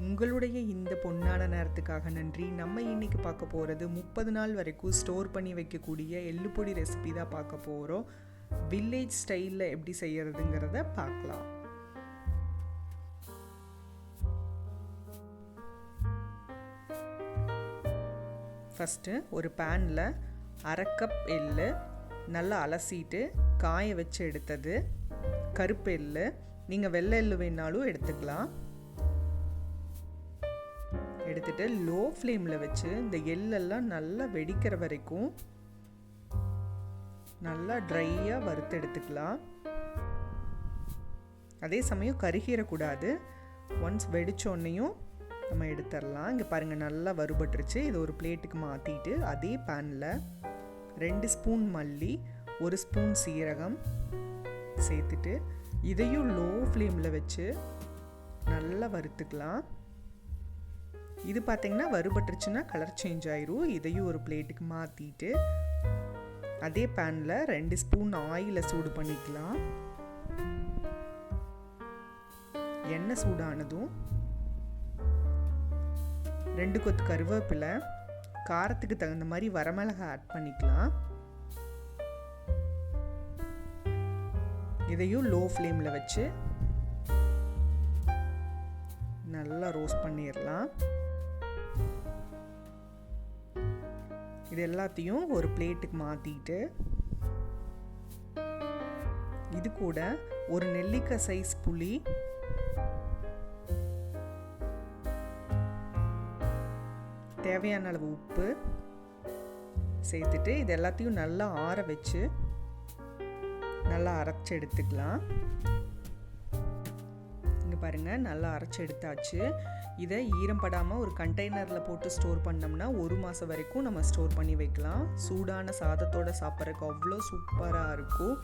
உங்களுடைய இந்த பொன்னான நேரத்துக்காக நன்றி. நம்ம இன்னைக்கு பார்க்க போகிறது 30 நாள் வரைக்கும் ஸ்டோர் பண்ணி வைக்கக்கூடிய எள்ளுப்பொடி ரெசிபி தான் பார்க்க போகிறோம். வில்லேஜ் ஸ்டைலில் எப்படி செய்யறதுங்கிறத பார்க்கலாம். ஃபஸ்ட்டு ஒரு பேனில் 1/2 கப் எள்ளு நல்லா அலசிட்டு காய வச்சு எடுத்தது. கருப்பு எள்ளு, நீங்கள் வெள்ளை எள்ளு வேணாலும் எடுத்துக்கலாம். எடுத்துட்டு லோ ஃப்ளேமில் வச்சு இந்த எள்ளெல்லாம் நல்லா வெடிக்கிற வரைக்கும் நல்லா ட்ரையாக வறுத்து எடுத்துக்கலாம். அதே சமயம் கருகிடக்கூடாது. ஒன்ஸ் வெடிச்சோன்னையும் நம்ம எடுத்துடலாம். இங்கே பாருங்கள், நல்லா வறுபட்டுருச்சு. இது ஒரு பிளேட்டுக்கு மாற்றிட்டு அதே பேனில் 2 ஸ்பூன் மல்லி, 1 ஸ்பூன் சீரகம் சேர்த்துட்டு இதையும் லோ ஃப்ளேமில் வச்சு நல்லா வறுத்துக்கலாம். இது பார்த்திங்கன்னா வறுபட்டுருச்சுன்னா கலர் சேஞ்ச் ஆயிரும். இதையும் ஒரு பிளேட்டுக்கு மாற்றிட்டு அதே பேனில் 2 ஸ்பூன் ஆயிலை சூடு பண்ணிக்கலாம். எண்ணெய் சூடானதும் 2 கொத்து கருவேப்பிலை, காரத்துக்கு தகுந்த மாதிரி வரமிளகாய் ஆட் பண்ணிக்கலாம். இதையும் லோ ஃப்ளேமில் வச்சு நல்லா ரோஸ்ட் பண்ணிடலாம். இது எல்லாத்தையும் ஒரு பிளேட்டுக்கு மாற்றிட்டு இது கூட ஒரு நெல்லிக்காய் சைஸ் புளி, தேவையான அளவு உப்பு சேர்த்துட்டு இது எல்லாத்தையும் நல்லா ஆற வச்சு நல்லா அரைச்சி எடுத்துக்கலாம். இங்கே பாருங்கள், நல்லா அரைச்சி எடுத்தாச்சு. இதை ஈரம் படாமல் ஒரு கண்டெய்னரில் போட்டு ஸ்டோர் பண்ணோம்னா 1 மாதம் வரைக்கும் நம்ம ஸ்டோர் பண்ணி வைக்கலாம். சூடான சாதத்தோடு சாப்பிட்றதுக்கு அவ்வளோ சூப்பராக இருக்கும்.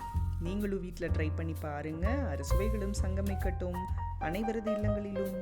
நீங்களும் வீட்டில் ட்ரை பண்ணி பாருங்கள். அறுசுவைகளும் சங்கமிக்கட்டும் அனைவரது இல்லங்களிலும்.